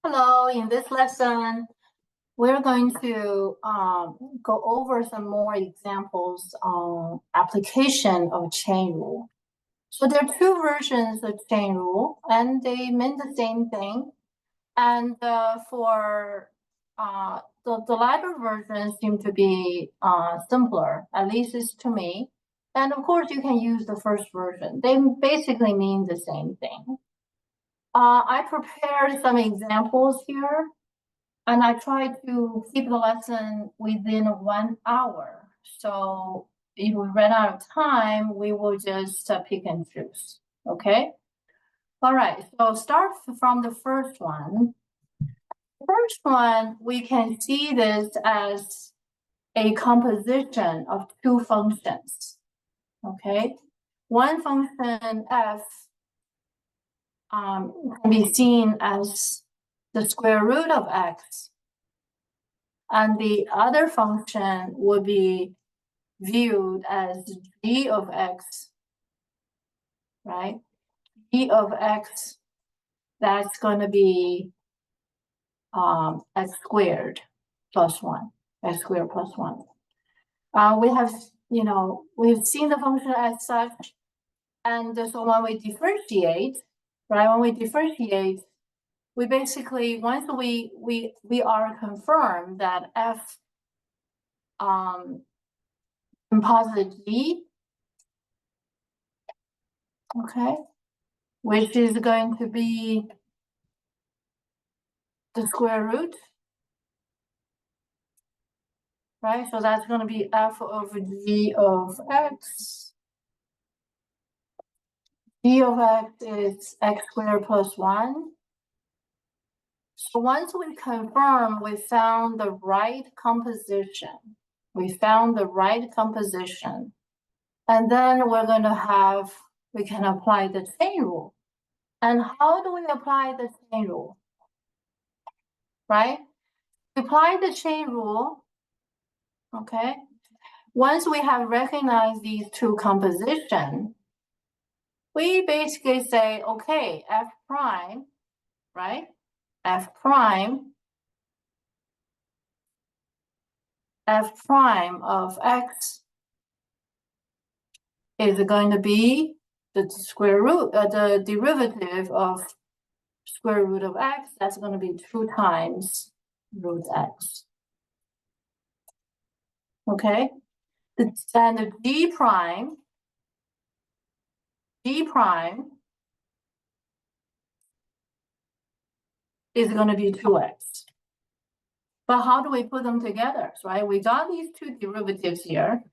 Hello, in this lesson, we're going to go over some more examples on application of chain rule. So there are two versions of chain rule, and they mean the same thing. And for the latter version seem to be simpler, at least it's to me. And of course, you can use the first version. They basically mean the same thing. I prepared some examples here, and I try to keep the lesson within 1 hour. So if we run out of time, we will just pick and choose, okay? All right, so start from the first one. First one, we can see this as a composition of two functions, okay? One function f can be seen as the square root of x, and the other function would be viewed as g of x, right? G of x, that's going to be x squared plus 1, x squared plus 1. We have, we've seen the function as such, and so when we differentiate, right, we basically, once we are confirmed that f composite g, okay, which is going to be the square root, right? So that's going to be f over g of x. G of x is x squared plus 1. So once we confirm we found the right composition, and then we're going to have, we can apply the chain rule. And how do we apply the chain rule? Right? Apply the chain rule, okay? Once we have recognized these two compositions, we basically say, okay, f prime, right? F prime of x is going to be the square root, the derivative of square root of x. That's going to be 2 times root x. Okay, and the g prime is going to be 2x. But how do we put them together, right? We got these two derivatives here.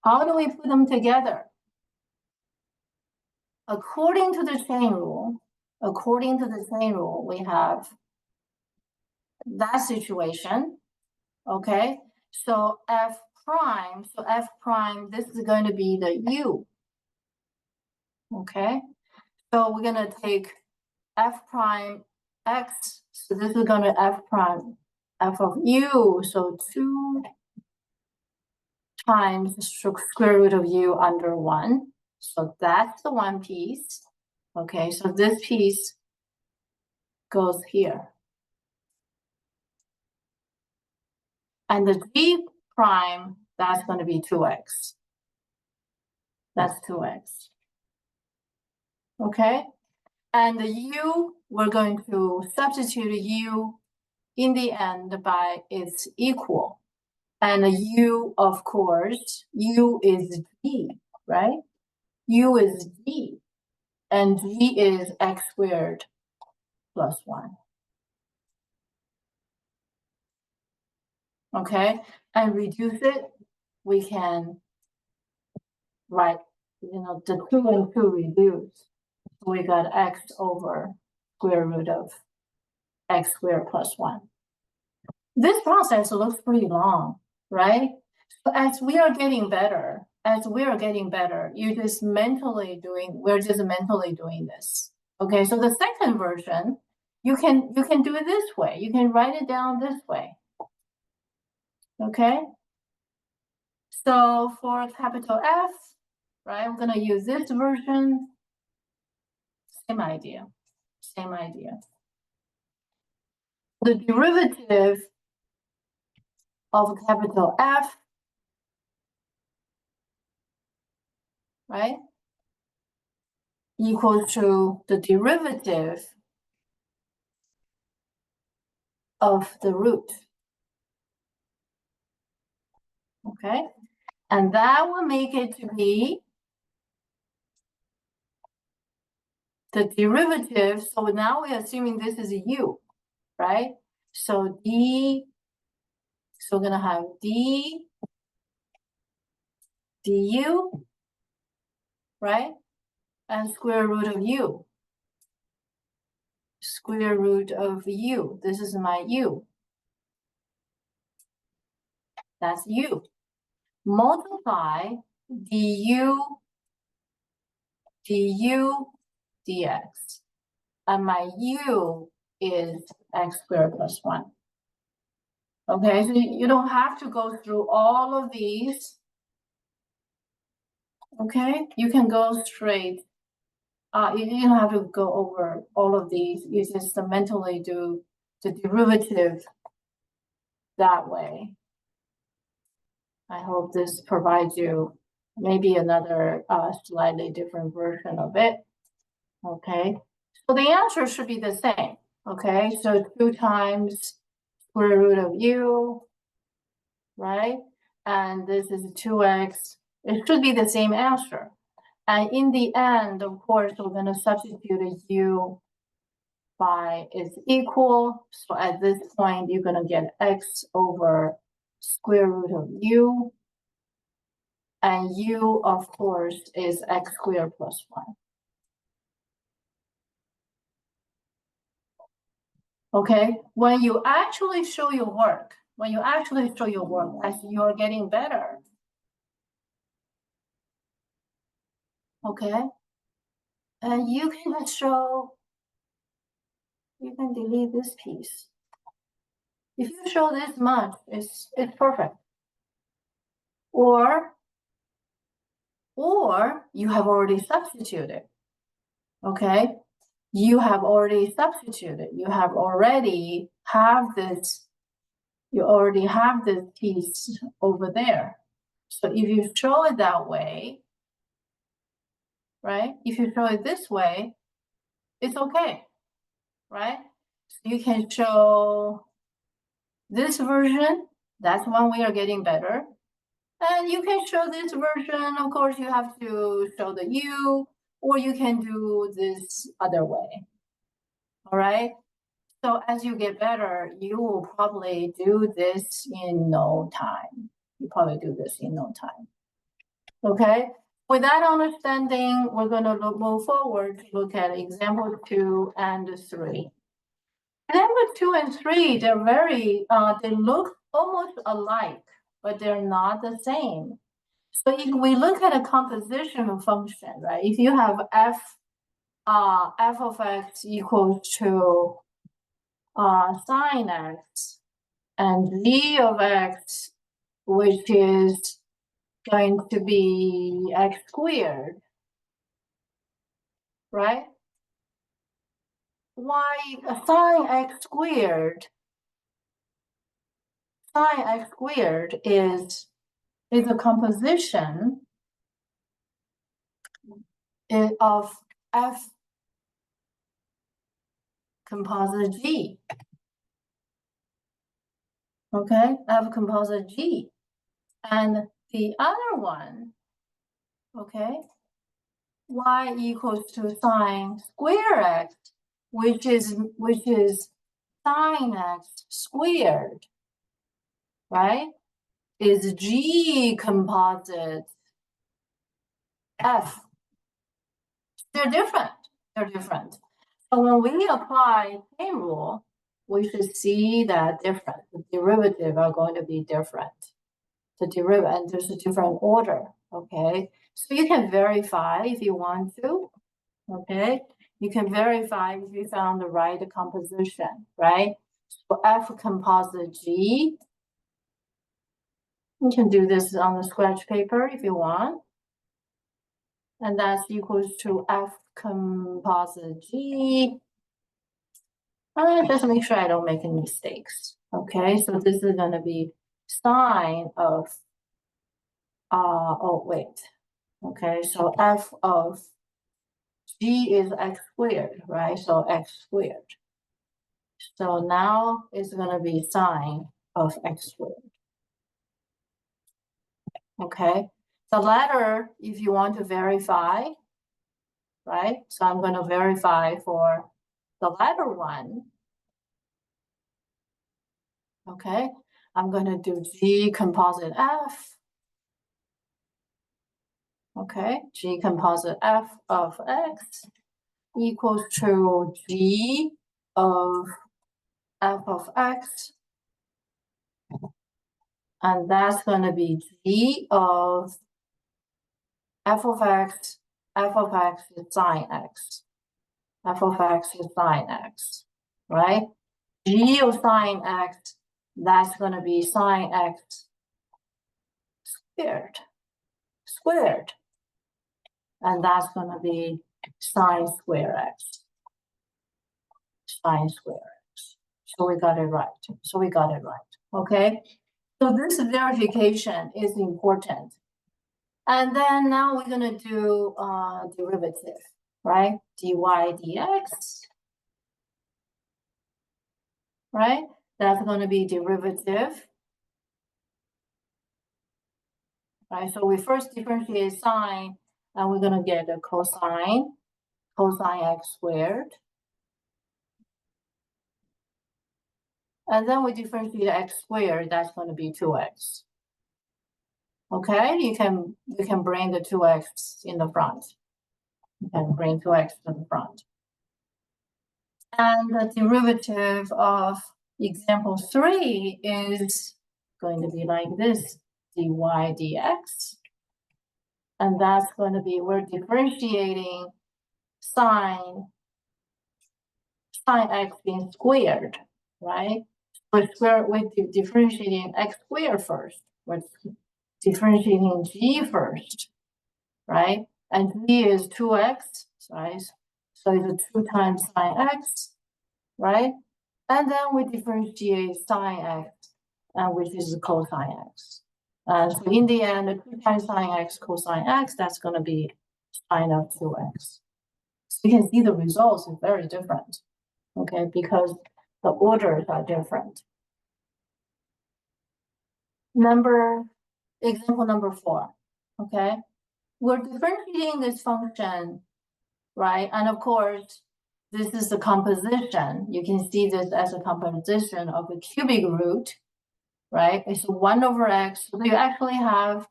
How do we put them together? According to the chain rule, we have that situation, okay? So f prime, this is going to be the u, okay? So we're going to take f prime x, so this is going to f prime f of u, so 2 times the square root of u under 1. So that's the one piece. Okay, so this piece goes here. And the g prime, that's going to be 2x. That's 2x. Okay, and the u, we're going to substitute u in the end by its equal. And u, of course, u is g, right? U is g, and g is x squared plus 1. Okay, and reduce it, we can write, the 2 and 2 reduce. So we got x over square root of x squared plus 1. This process looks pretty long, right? So as we are getting better, we're just mentally doing this. Okay, so the second version, you can do it this way. You can write it down this way. Okay, so for capital F, right, I'm going to use this version. Same idea. the derivative of capital F, right, equals to the derivative of the root. Okay, and that will make it to be the derivative. So now we're assuming this is a u, right? So so we're gonna have du, right? And square root of u. Square root of u. This is my u. That's u. Multiply du dx. And my u is x squared plus 1. Okay, so you don't have to go through all of these. Okay, you can go straight. You don't have to go over all of these. You just mentally do the derivative that way. I hope this provides you maybe another slightly different version of it. Okay, so the answer should be the same. Okay, so 2 times square root of u, right? And this is 2x. It should be the same answer. And in the end, of course, we're going to substitute a u by is equal. So at this point, you're going to get x over square root of u. And u, of course, is x squared plus 1. Okay, when you actually show your work, as you're getting better, okay, and you can show, you can delete this piece. If you show this much, it's perfect. Or you have already substituted, okay? You have already substituted. You already have this piece over there. So if you show it that way, right? If you show it this way, it's okay, right? So you can show this version. That's when we are getting better. And you can show this version. Of course, you have to show the u, or you can do this other way. All right. So as you get better, you will probably do this in no time. Okay. With that understanding, we're going to move forward to look at example 2 and 3. Example 2 and 3, they're they look almost alike, but they're not the same. So if we look at a composition function, right? If you have f of x equals to sine x, and g of x, which is going to be x squared, right? Why sine x squared is a composition of f composite g. Okay, f composite g. And the other one, okay, y equals to sine square x, which is sine x squared, right, is g composite f. They're different. So when we apply chain rule, we should see that different. The derivative are going to be different. The derivative, and there's a different order, okay? So you can verify if you want to, okay? You can verify if you found the right composition, right? So F composite G, you can do this on the scratch paper if you want. And that's equals to F composite G Just make sure I don't make any mistakes. Okay, so this is going to be sine of, oh, wait. Okay, so f of g is x squared, right? So x squared. So now it's going to be sine of x squared. Okay, the latter, if you want to verify, right? So I'm going to verify for the latter one. Okay, I'm going to do G composite F. Okay, G composite F of X equals to G of F of X. And that's going to be G of F of X. F of X is sine X. F of X is sine X, right? G of sine X, that's going to be sine X squared. And that's going to be sine square X. Sine square X. So we got it right. Okay. So this verification is important. And then now we're going to do derivative, right? dy dx. Right? That's going to be derivative. Right? So we first differentiate sine, and we're going to get a cosine x squared. And then we differentiate x squared, that's going to be 2x. Okay, you can bring the 2x in the front. You can bring 2x to the front. And the derivative of example 3 is going to be like this, dy dx. And that's going to be, we're differentiating sine x being squared, right? We're differentiating x squared first. We're differentiating g first, right? And g is 2x, right? So it's 2 times sine x, right? And then we differentiate sine x, which is cosine x. So in the end, 2 times sine x cosine x, that's going to be sine of 2x. So you can see the results are very different, okay, because the orders are different. Example number 4, okay? We're differentiating this function, right? And of course, this is the composition. You can see this as a composition of a cubic root, right? It's 1 over x. So you actually have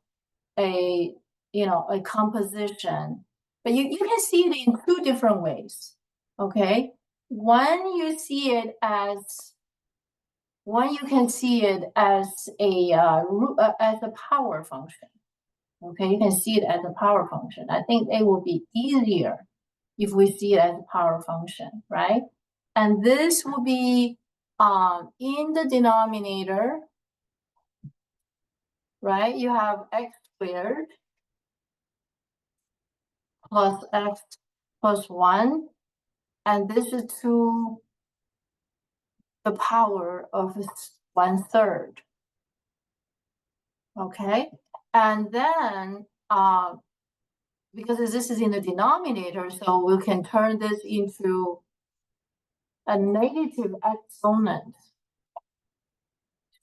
a composition, but you can see it in 2 different ways, okay? One, you can see it as a power function. Okay, you can see it as a power function. I think it will be easier if we see it as a power function, right? And this will be in the denominator, right? You have x squared plus x plus 1, and this is to the power of 1/3. Okay, and then because this is in the denominator, so we can turn this into a negative exponent.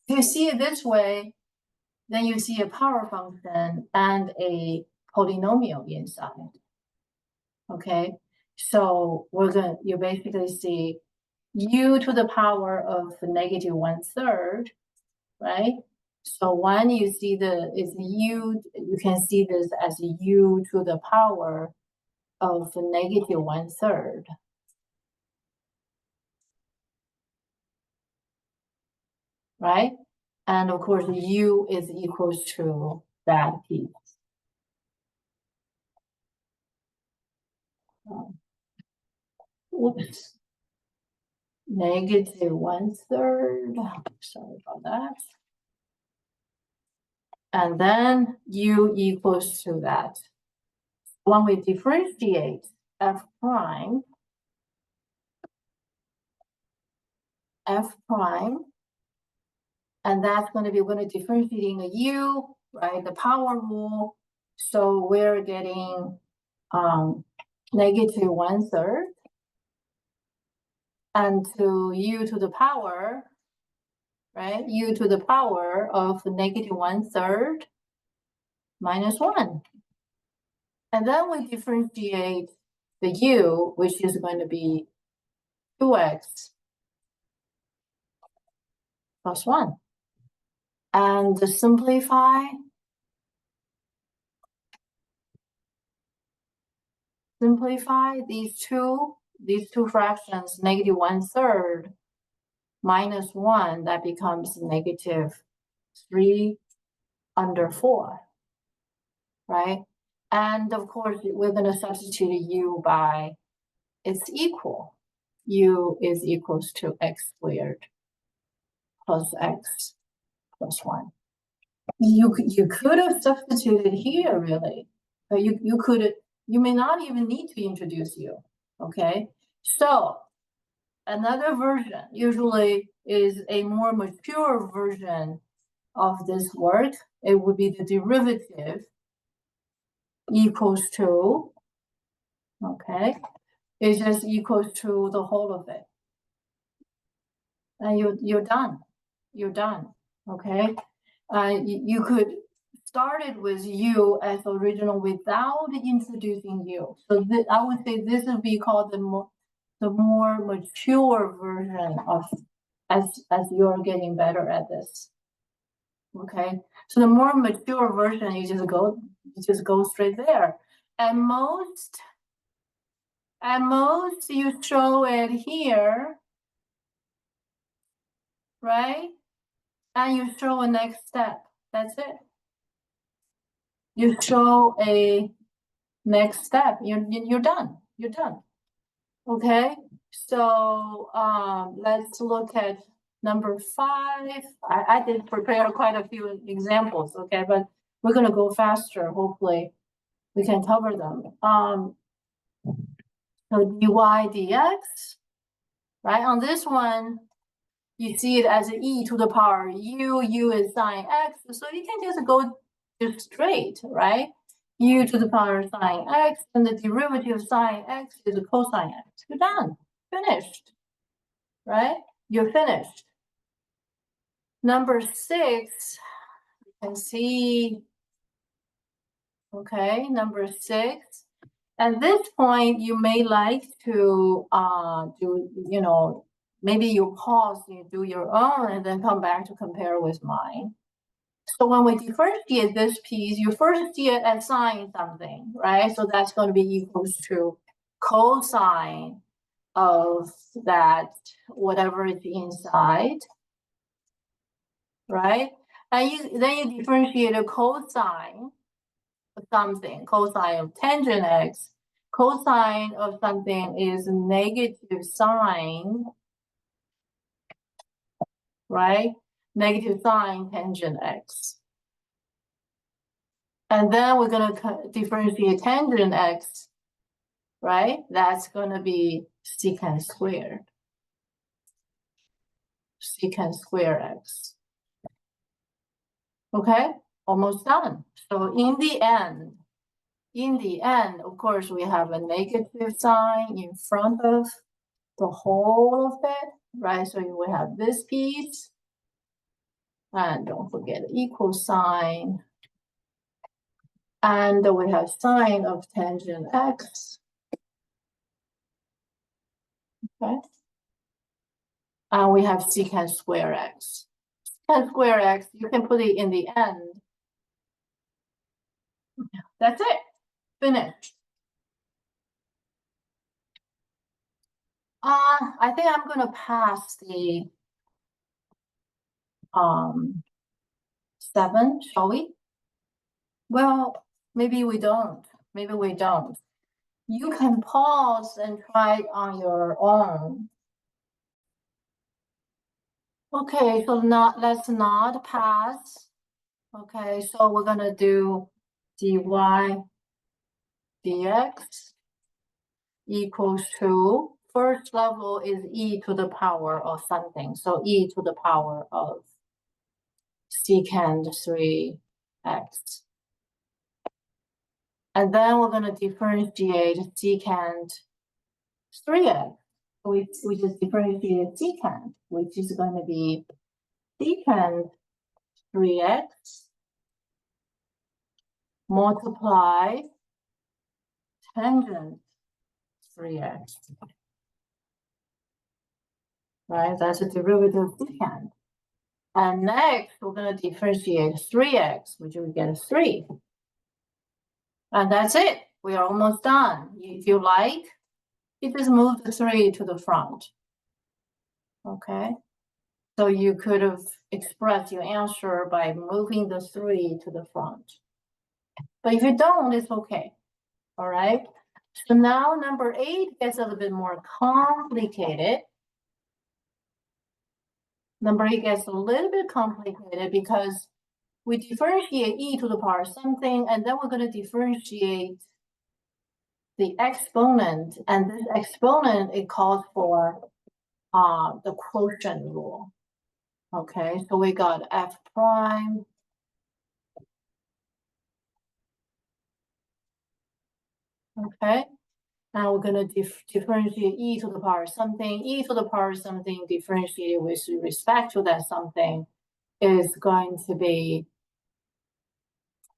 If you see it this way, then you see a power function and a polynomial inside. Okay, so you basically see u to the power of negative 1/3, right? So when you see you can see this as u to the power of negative 1/3. Right? And of course, u is equals to that piece. Oops. Negative 1/3. Sorry about that. And then u equals to that. When we differentiate f prime, f prime. And that's going to be, we're going to differentiating a u, right? The power rule. So we're getting negative 1/3. And to u to the power, right? U to the power of negative 1/3 minus 1. And then we differentiate the u, which is going to be 2x plus 1. And simplify these two fractions, negative 1/3 minus 1, that becomes negative 3/4, right? And of course, we're going to substitute u by it's equal. U is equals to x squared plus x plus 1. You could have substituted here, really. But you may not even need to introduce u, okay? So another version usually is a more mature version of this work. It would be the derivative equals to, okay? It just equals to the whole of it. And you're done. You're done, okay? You could start it with u as original without introducing u. So I would say this would be called the more mature version of as you're getting better at this. Okay, so the more mature version, you just go straight there. At most you show it here, right? And you show a next step. That's it. You show a next step. You're done. You're done. Okay. So let's look at number 5. I did prepare quite a few examples. Okay, but we're gonna go faster. Hopefully, we can cover them. So dy dx, right? On this one, you see it as e to the power u is sine x, so you can just go just straight, right? U to the power sine x, and the derivative of sine x is cosine x. You're done, finished, right? You're finished. Number 6, you can see, okay, number 6. At this point, you may like to do, maybe you pause, you do your own, and then come back to compare with mine. So when we differentiate this piece, you first see it as sine something, right? So that's going to be equals to cosine of that, whatever is inside, right? And then you differentiate a cosine of something, cosine of tangent x. Cosine of something is negative sine, right? Negative sine tangent x. And then we're going to differentiate tangent x, right? That's going to be secant squared. Secant square x. Okay, almost done. So in the end, of course, we have a negative sign in front of the whole of it, right? So we have this piece. And don't forget the equal sign. And we have sine of tangent x. Okay. And we have secant square x. Secant square x, you can put it in the end. That's it. Finished. I think I'm going to pass the 7, shall we? Well, maybe we don't. Maybe we don't. You can pause and try it on your own. Okay, so let's not pass. Okay, so we're gonna do dy dx equals to, first level is e to the power of something. So e to the power of secant 3x. And then we're going to differentiate secant 3x. We just differentiate secant, which is going to be secant 3x multiply tangent 3x. Right, that's a derivative of secant. And next, we're going to differentiate 3x, which we get 3. And that's it. We are almost done. If you like, you just move the 3 to the front. Okay. So you could have expressed your answer by moving the 3 to the front. But if you don't, it's okay. All right. So now number 8 gets a little bit more complicated. Number 8 gets a little bit complicated because we differentiate e to the power something, and then we're going to differentiate the exponent, and this exponent, it calls for the quotient rule. Okay, so we got f prime okay, now we're going to differentiate e to the power something. E to the power something differentiated with respect to that something is going to be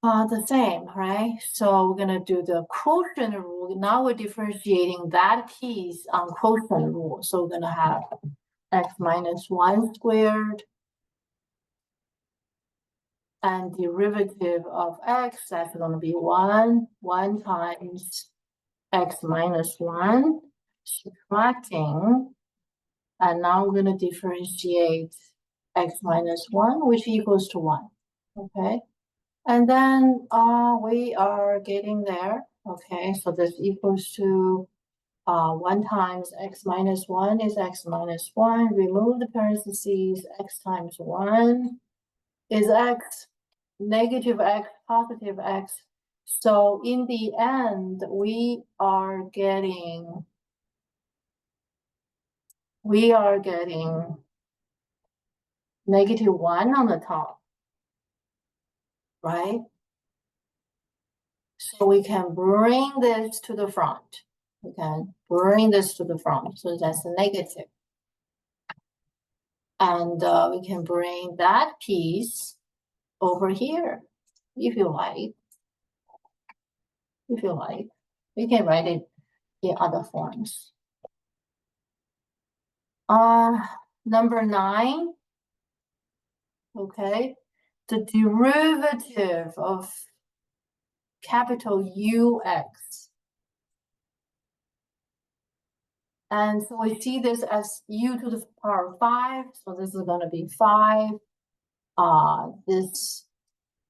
the same, right? So we're going to do the quotient rule. Now we're differentiating that piece on quotient rule. So we're going to have x minus 1 squared and derivative of x, that's going to be 1 times x minus 1, subtracting, and now we're going to differentiate x minus 1, which equals to 1, okay? And then we are getting there, okay? So this equals to 1 times x minus 1 is x minus 1. Remove the parentheses, x times 1 is x, negative x, positive x. So in the end, we are getting negative 1 on the top, right? So we can bring this to the front. We can bring this to the front, so that's a negative. And we can bring that piece over here, if you like. If you like, we can write it in other forms. Number 9, okay, the derivative of capital UX. And so we see this as u to the power 5. So this is going to be 5. This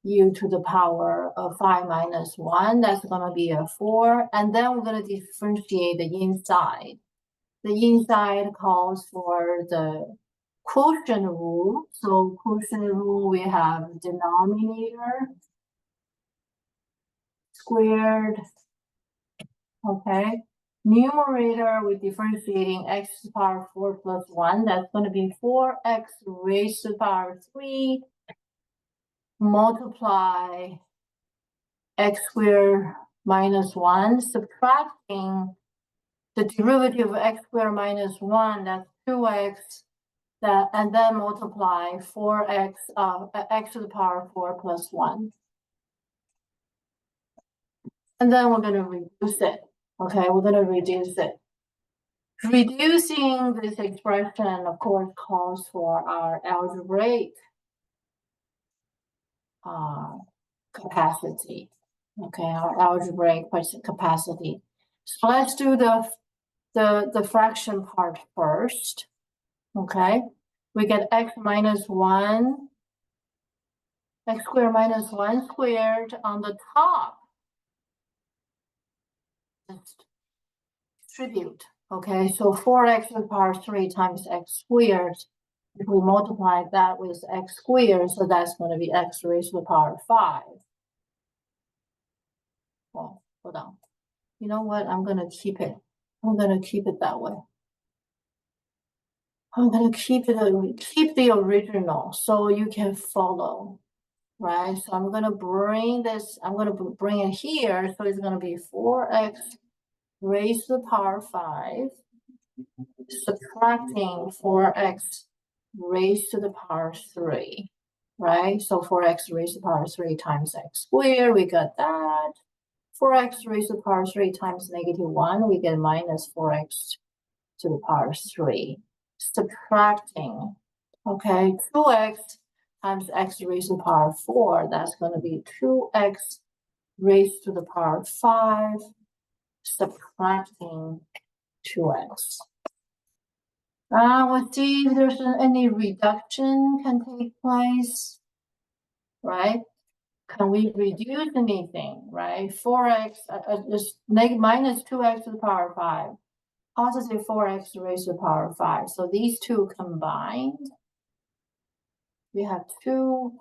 u to the power of 5 minus 1, that's going to be a 4. And then we're going to differentiate the inside. The inside calls for the quotient rule. So quotient rule, we have denominator squared, okay? Numerator, we're differentiating x to the power 4 plus 1. That's going to be 4x raised to the power 3 multiply x squared minus 1, subtracting the derivative of x squared minus 1, that's 2x, and then multiply 4x, x to the power 4 plus 1. And then we're going to reduce it. Okay, we're going to reduce it. Reducing this expression, of course, calls for our algebraic capacity. Okay, our algebraic capacity. So let's do the fraction part first. Okay, we get x minus 1, x squared minus 1 squared on the top. Just distribute. Okay, so 4x to the power 3 times x squared. If we multiply that with x squared, so that's going to be x raised to the power 5. Well, hold on. You know what? I'm going to keep it. I'm going to keep it that way. I'm gonna keep the original so you can follow, right? So I'm gonna bring this, I'm gonna bring it here, so it's gonna be 4x raised to the power 5, subtracting 4x raised to the power 3, right? So 4x raised to the power 3 times x squared, we got that. 4x raised to the power 3 times -1, we get minus 4x to the power 3. Subtracting, okay, 2x times x raised to the power 4, that's going to be 2x raised to the power 5, subtracting 2x. We'll see if there's any reduction can take place, right? Can we reduce anything, right? 4x is minus 2x to the power 5. Positive 4x raised to the power 5. So these two combined, we have 2.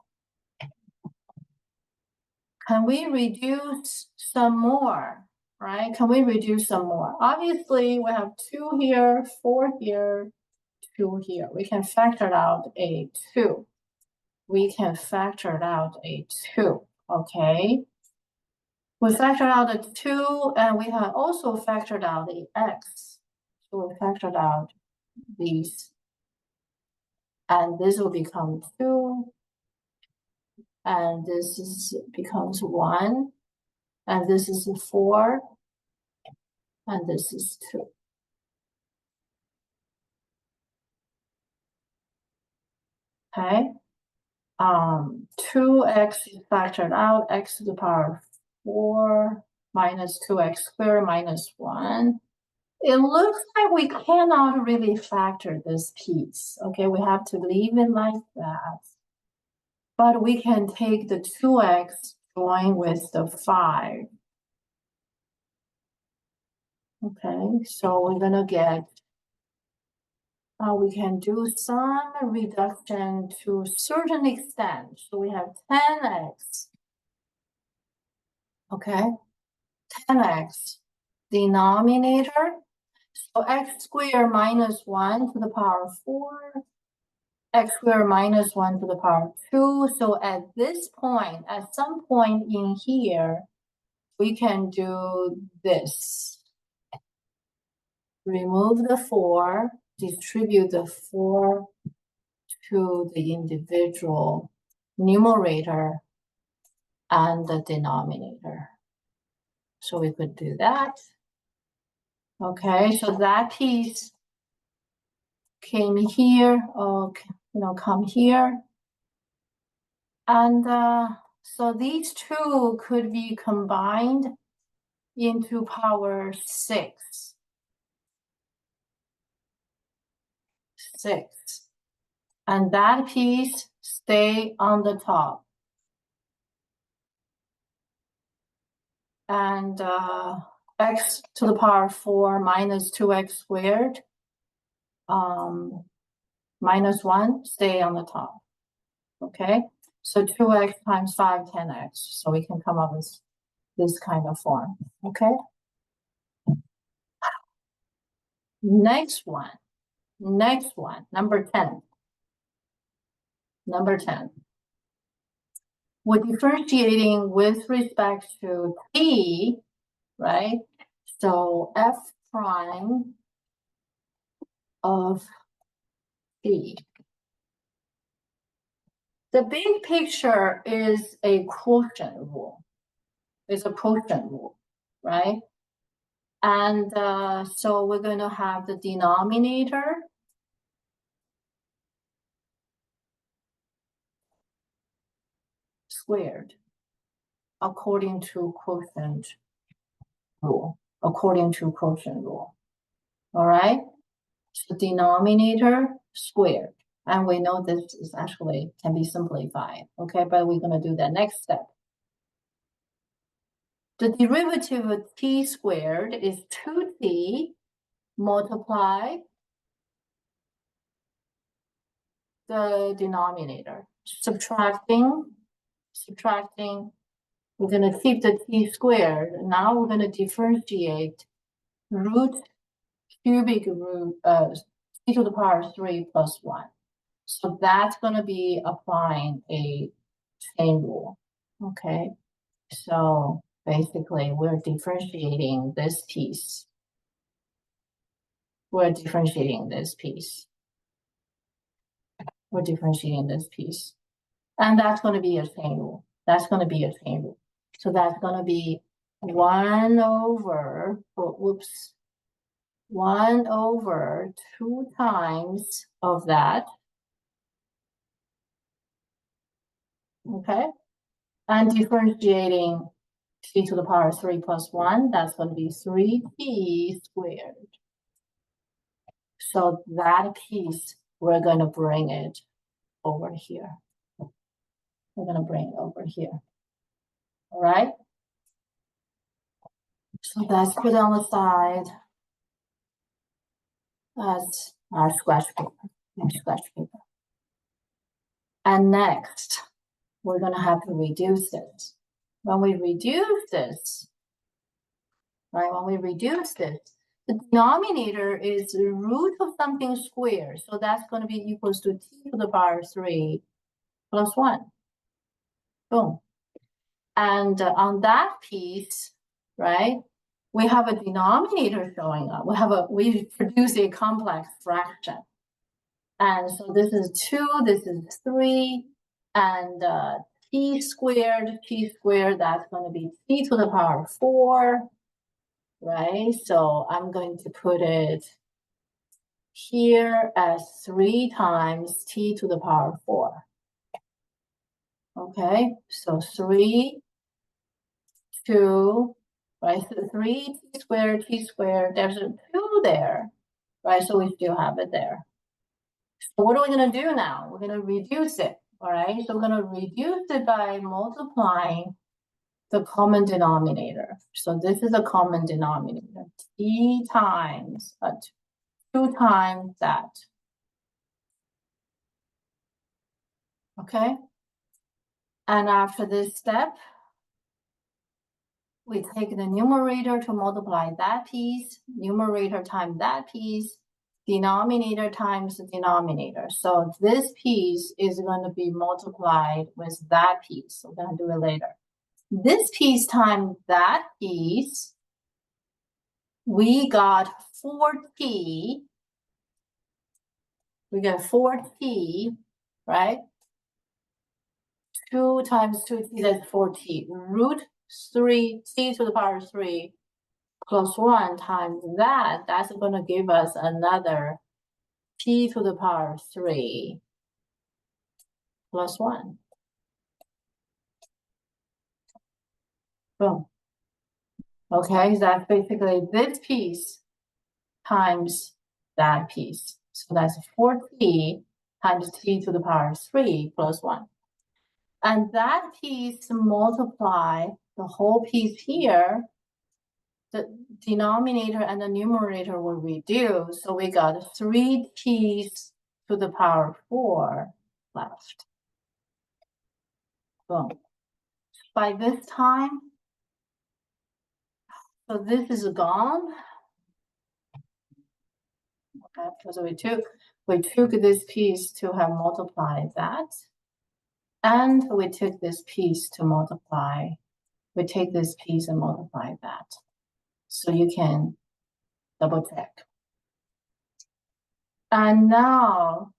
Can we reduce some more, right? Can we reduce some more? Obviously, we have 2 here, 4 here, 2 here. We can factor out a 2. We can factor out a 2, okay? We factored out the 2, and we have also factored out the x. So we factored out these, and this will become 2, and this becomes 1, and this is 4, and this is 2. Okay, 2x is factored out, x to the power 4 minus 2x squared minus 1. It looks like we cannot really factor this piece. Okay, we have to leave it like that. But we can take the 2x join with the 5. Okay, so we're gonna get, we can do some reduction to a certain extent. So we have 10x. Okay, 10x denominator. So x squared minus 1 to the power 4. X squared minus 1 to the power 2. So at this point, at some point in here, we can do this. Remove the 4, distribute the 4 to the individual numerator and the denominator. So we could do that. Okay, so that piece came here, come here. And so these two could be combined into power 6. 6. And that piece stay on the top. And x to the power 4 minus 2x squared minus 1 stay on the top. Okay, so 2x times 5, 10x. So we can come up with this kind of form. Okay, next one, number 10. Number 10. We're differentiating with respect to t, right? So f prime of t. The big picture is a quotient rule. It's a quotient rule, right? And so we're going to have the denominator squared according to quotient rule. All right? So denominator squared. And we know this is actually can be simplified. Okay, but we're going to do that next step. The derivative of t squared is 2t multiply the denominator. Subtracting, we're going to keep the t squared. Now we're going to differentiate root cubic root t to the power 3 plus 1. So that's going to be applying a chain rule. Okay, so basically we're differentiating this piece. We're differentiating this piece. We're differentiating this piece. And that's going to be a chain rule. That's going to be a chain rule. So that's going to be 1 over, whoops, 1 over 2 times of that. Okay, and differentiating t to the power 3 plus 1, that's going to be 3t squared. So that piece, we're going to bring it over here. We're going to bring it over here. All right? So that's put on the side as our scratch paper. And next, we're going to have to reduce it. When we reduce this, right, the denominator is the root of something squared. So that's going to be equals to t to the power 3 plus 1. Boom. And on that piece, right, we have a denominator showing up. We produce a complex fraction. And so this is 2, this is 3, and t squared, that's going to be t to the power 4, right? So I'm going to put it here as 3 times t to the power 4. Okay, so 3, 2, right? So 3 t squared, there's a 2 there, right? So we still have it there. So what are we going to do now? We're going to reduce it, all right? So we're going to reduce it by multiplying the common denominator. So this is a common denominator, t times 2 times that. Okay? And after this step, we take the numerator to multiply that piece, numerator times that piece, denominator times the denominator. So this piece is going to be multiplied with that piece. We're going to do it later. This piece times that piece, we got 4t. We got 4t, right? 2 times 2t, that's 4t. Root 3, t to the power 3 plus 1 times that, that's going to give us another t to the power 3 plus 1. Boom. Okay, so that's basically this piece times that piece. So that's 4t times t to the power 3 plus 1. And that piece multiply the whole piece here, the denominator and the numerator will reduce. So we got 3t to the power 4 left. Boom. By this time, so this is gone. Okay, so we took this piece to have multiplied that. And we took this piece to multiply. We take this piece and multiply that. So you can double check. And now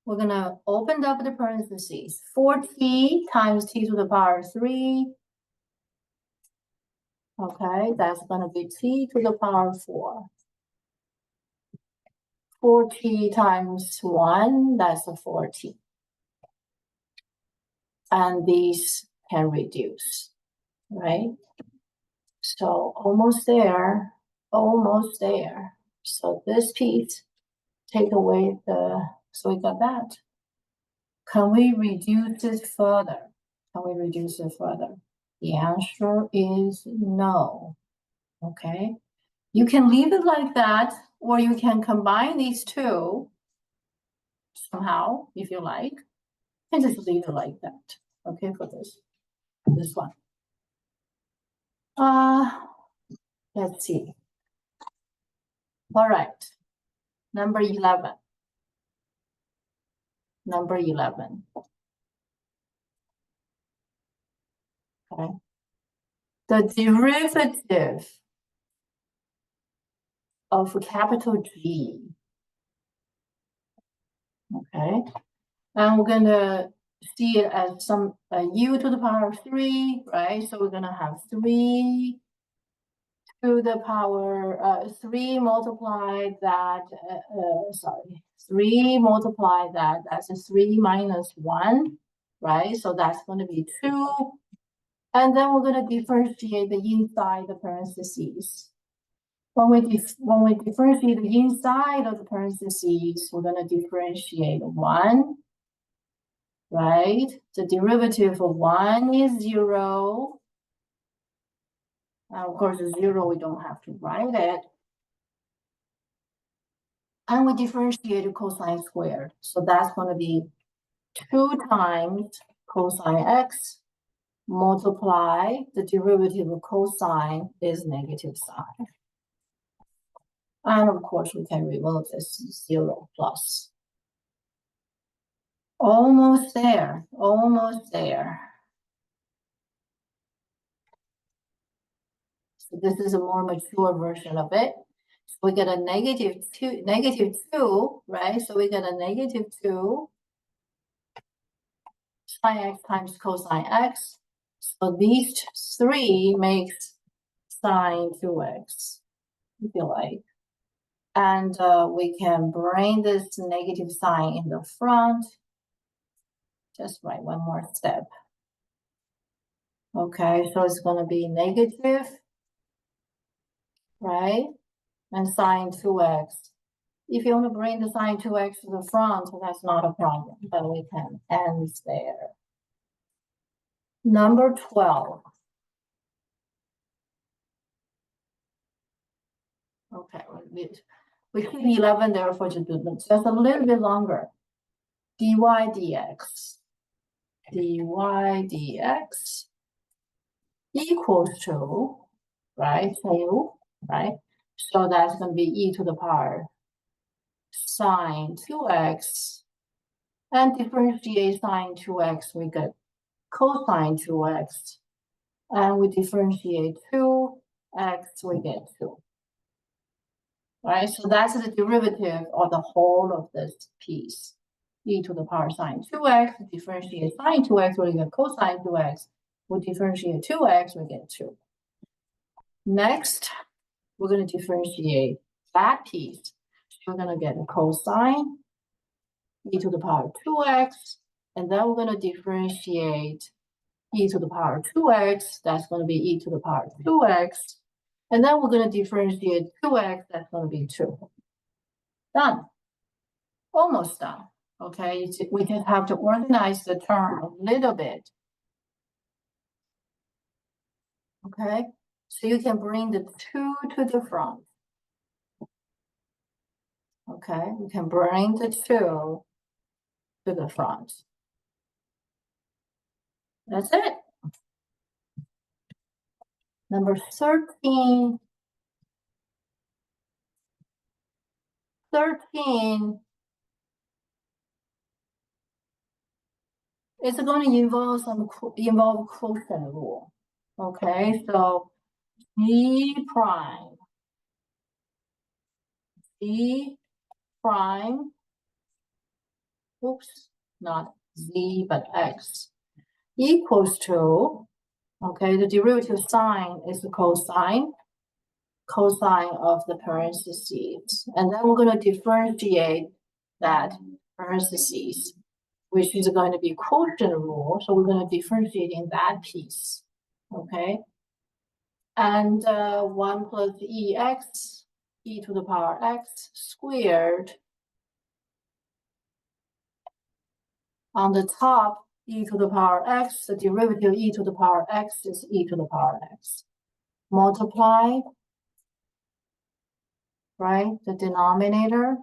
we're going to open up the parentheses. 4t times t to the power 3. Okay, that's going to be t to the power 4. 4t times 1, that's a 4t. And these can reduce, right? So almost there, almost there. So this piece, take away so we got that. Can we reduce it further? Can we reduce it further? The answer is no. Okay. You can leave it like that, or you can combine these two somehow, if you like, and just leave it like that. Okay, for this one. Let's see. All right, number 11. Number 11. Okay. The derivative of capital G. Okay. And we're gonna see it as some u to the power of 3, right? So we're gonna have 3 to the power 3 multiplied that, 3 multiplied that, that's a 3 minus 1, right? So that's going to be 2. And then we're going to differentiate the inside the parentheses. When we differentiate the inside of the parentheses, we're going to differentiate 1, right? The derivative of 1 is 0. Of course, 0, we don't have to write it. And we differentiate cosine squared. So that's going to be 2 times cosine x multiply the derivative of cosine is negative sine. And of course, we can remove this 0 plus. Almost there, almost there. So this is a more mature version of it. So we get a negative 2, right? So we get a negative 2 sine x times cosine x. So these 3 makes sine 2x, if you like. And we can bring this negative sign in the front. Just write one more step. Okay, so it's going to be negative, right? And sine 2x. If you want to bring the sine 2x to the front, that's not a problem, but we can end there. Number 12. Okay, we keep 11 there for just a little bit longer. dy dx. dy dx equals to, right, 2, right? So that's going to be e to the power sine 2x. And differentiate sine 2x, we get cosine 2x. And we differentiate 2x, we get 2. Right, so that's the derivative of the whole of this piece. E to the power sine 2x, differentiate sine 2x, we get cosine 2x. We differentiate 2x, we get 2. Next, we're going to differentiate that piece. So we're going to get a cosine e to the power 2x, and then we're going to differentiate e to the power 2x, that's going to be e to the power 2x, and then we're going to differentiate 2x, that's going to be 2. Done. Almost done. Okay, we just have to organize the term a little bit. Okay, so you can bring the 2 to the front. Okay, you can bring the 2 to the front. That's it. Number 13. 13 is going to involve quotient rule. Okay, so G prime, oops, not Z, but X, equals to, okay, the derivative sign is the cosine of the parentheses. And then we're going to differentiate that parentheses, which is going to be quotient rule. So we're going to differentiate in that piece, okay? And 1 plus EX, e to the power x squared. On the top, e to the power x, the derivative e to the power x is e to the power x. Multiply, right, the denominator.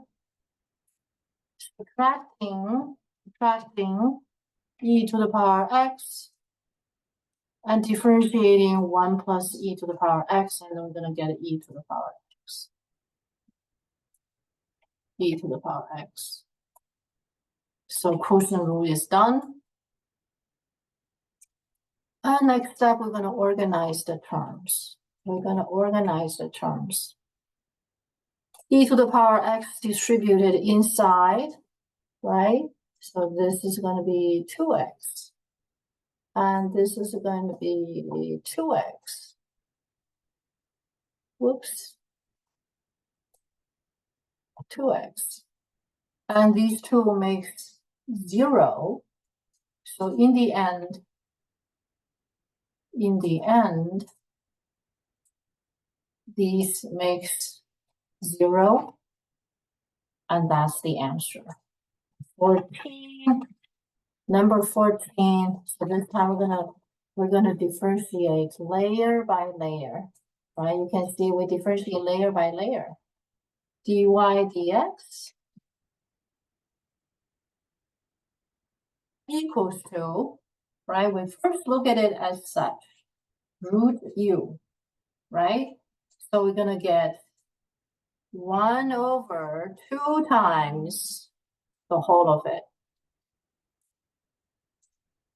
Subtracting e to the power x and differentiating 1 plus e to the power x, and then we're going to get e to the power x. E to the power x. So quotient rule is done. And next step, we're going to organize the terms. We're going to organize the terms. E to the power x distributed inside, right? So this is going to be 2x. And this is going to be 2x. Whoops. 2x. And these two makes 0. So in the end, these makes 0. And that's the answer. 14. Number 14. So this time we're gonna differentiate layer by layer. Right? You can see we differentiate layer by layer. dy dx equals to, right? We first look at it as such, root u, right? So we're gonna get 1 over 2 times the whole of it.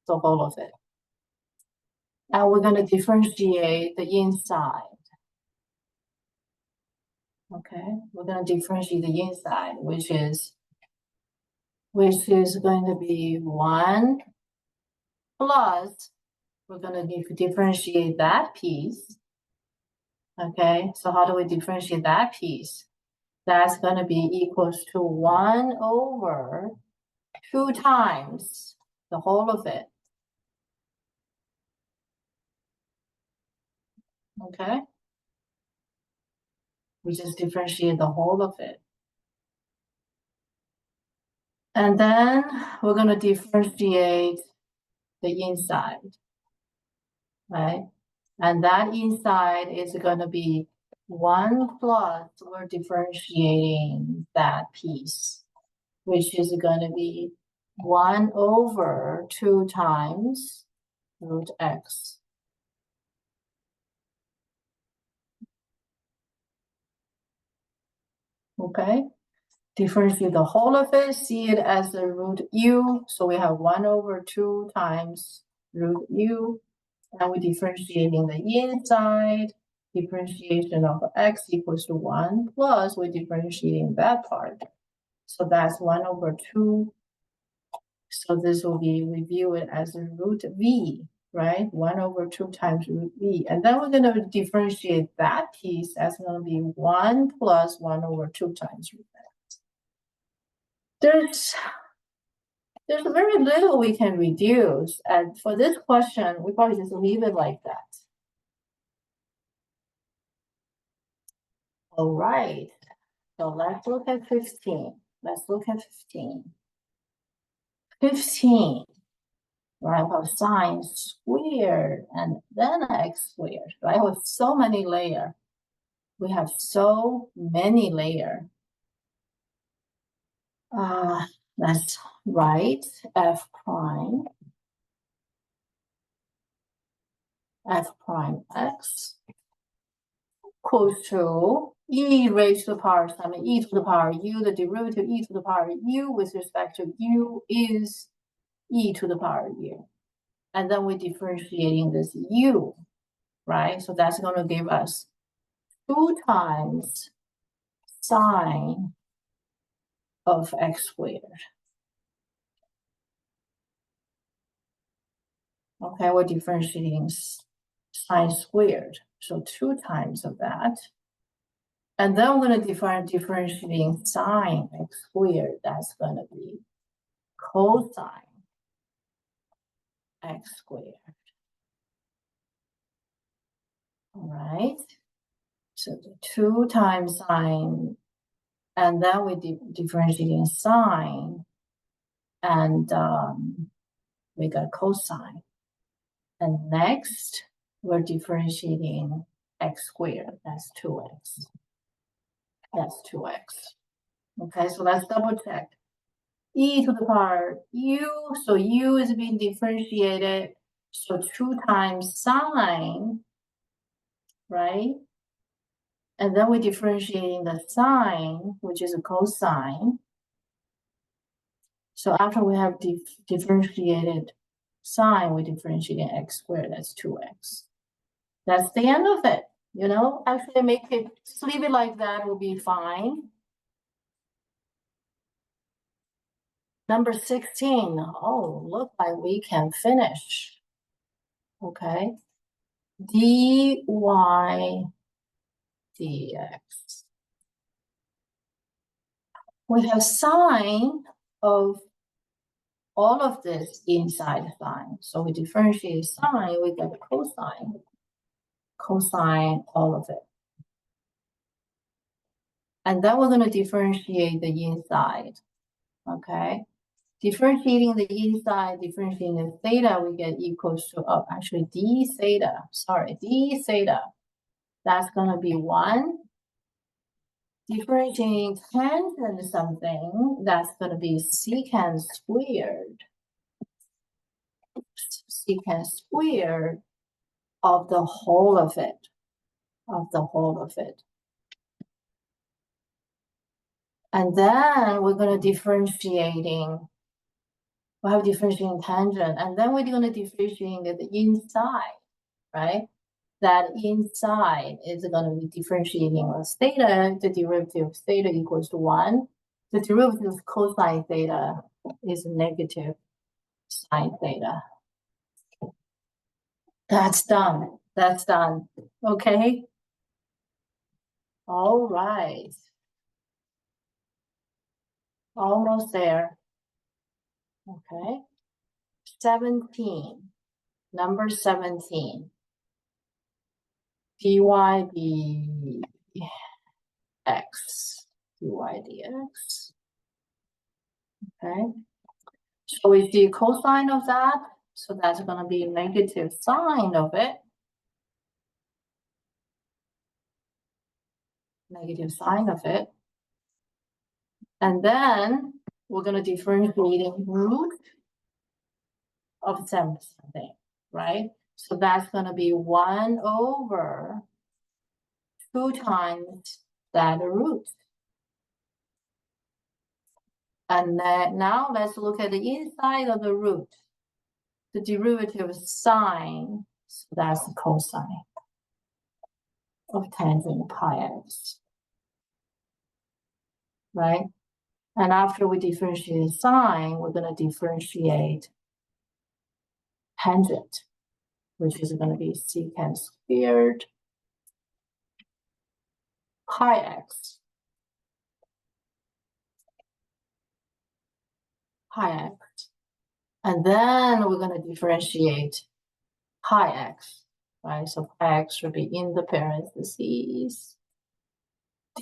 The whole of it. And we're gonna differentiate the inside. Okay, we're gonna differentiate the inside, which is going to be 1 plus, we're gonna differentiate that piece. Okay, so how do we differentiate that piece? That's gonna be equals to 1 over 2 times the whole of it. Okay, we just differentiate the whole of it. And then we're gonna differentiate the inside, right? And that inside is gonna be 1 plus, we're differentiating that piece, which is gonna be 1 over 2 times root x. Okay, differentiate the whole of it, see it as the root u. So we have 1 over 2 times root u. And we're differentiating the inside. Differentiation of x equals to 1 plus we're differentiating that part. So that's 1 over 2. So this will be, we view it as a root v, right? 1 over 2 times root v. And then we're going to differentiate that piece as going to be 1 plus 1 over 2 times root x. There's very little we can reduce. And for this question, we probably just leave it like that. All right. So let's look at 15. Let's look at 15. 15, right? We have sine squared and then x squared, right? With so many layers. We have so many layers. Let's write f prime x equals to e raised to the power some e to the power u, the derivative e to the power u with respect to u is e to the power u. And then we're differentiating this u, right? So that's going to give us 2 times sine of x squared. Okay, we're differentiating sine squared. So 2 times of that. And then we're going to differentiating sine x squared. That's going to be cosine x squared. All right. So the 2 times sine, and then we differentiating sine, and we got cosine. And next, we're differentiating x squared. That's 2x. That's 2x. Okay, so let's double check. E to the power u, so u is being differentiated. So 2 times sine, right? And then we're differentiating the sine, which is a cosine. So after we have differentiated sine, we differentiate x squared, that's 2x. That's the end of it. You know, actually make it, just leave it like that, will be fine. Number 16, oh, look like we can finish. Okay, dy dx. We have sine of all of this inside sine. So we differentiate sine, we get cosine. Cosine all of it. And then we're going to differentiate the inside. Okay. Differentiating the inside, differentiating the theta, we get equals to, oh, actually d theta, sorry, d theta. That's going to be 1. Differentiating tangent something, that's going to be secant squared. Secant squared of the whole of it. Of the whole of it. And then we're going to differentiating. We have differentiating tangent, and then we're going to differentiating the inside, right? That inside is going to be differentiating with theta. The derivative of theta equals to 1. The derivative of cosine theta is negative sine theta. That's done. That's done. Okay. All right. Almost there. Okay. 17. Number 17. dy dx. dy dx. Okay. So we see cosine of that. So that's going to be negative sine of it. Negative sine of it. And then we're going to differentiate root of something, right? So that's going to be 1 over 2 times that root. And then now let's look at the inside of the root. The derivative of sine, so that's the cosine of tangent pi x, right? And after we differentiate sine, we're going to differentiate tangent, which is going to be secant squared pi x. Pi x. And then we're going to differentiate pi x, right? So pi x should be in the parentheses.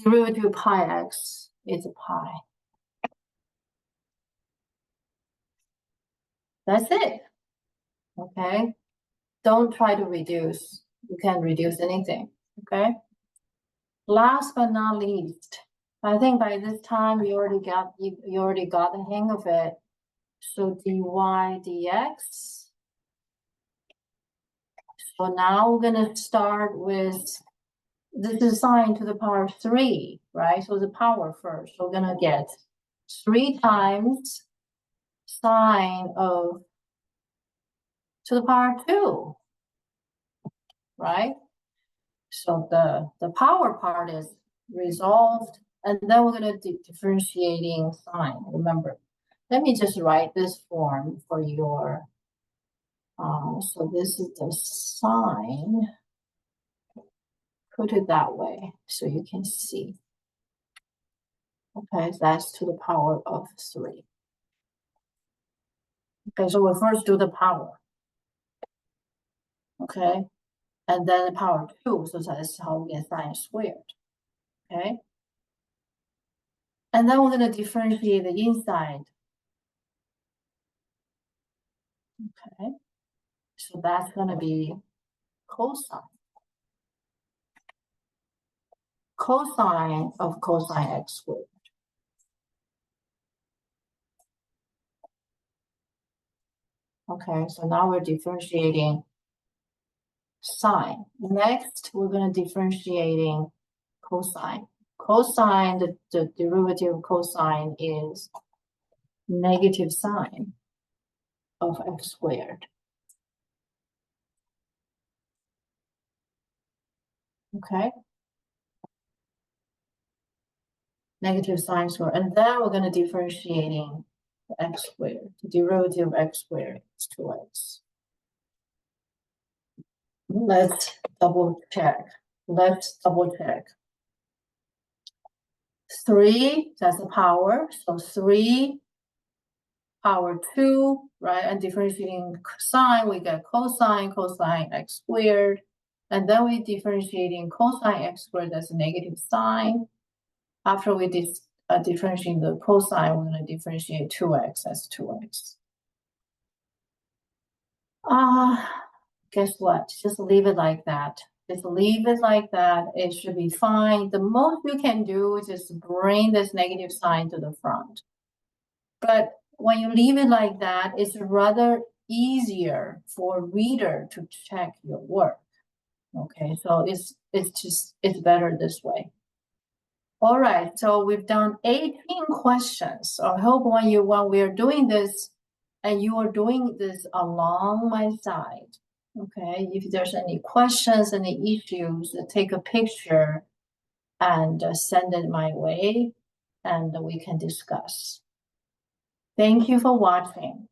Derivative of pi x is pi. That's it. Okay. Don't try to reduce. You can't reduce anything. Okay. Last but not least, I think by this time you already got the hang of it. So dy dx. So now we're gonna start with, this is sine to the power 3, right? So the power first. So we're gonna get 3 times sine of to the power 2, right? So the power part is resolved, and then we're gonna do differentiating sine. Remember, let me just write this form for your. So this is the sine. Put it that way so you can see. Okay, that's to the power of 3. Okay, so we'll first do the power. Okay, and then the power 2, so that's how we get sine squared. Okay, and then we're going to differentiate the inside. Okay, so that's going to be cosine. Cosine of cosine x squared. Okay, so now we're differentiating sine. Next, we're going to differentiating cosine. Cosine, the derivative of cosine is negative sine of x squared. Okay. Negative sine squared. And then we're going to differentiating x squared. The derivative of x squared is 2x. Let's double check. 3, that's the power. So 3 power 2, right? And differentiating sine, we get cosine x squared. And then we differentiating cosine x squared, that's a negative sine. After we differentiate the cosine, we're going to differentiate 2x as 2x. Guess what? Just leave it like that. Just leave it like that. It should be fine. The most you can do is just bring this negative sign to the front. But when you leave it like that, it's rather easier for reader to check your work. Okay, so it's better this way. All right, so we've done 18 questions. So I hope when we are doing this and you are doing this along my side, okay, if there's any questions, any issues, take a picture and send it my way and we can discuss. Thank you for watching.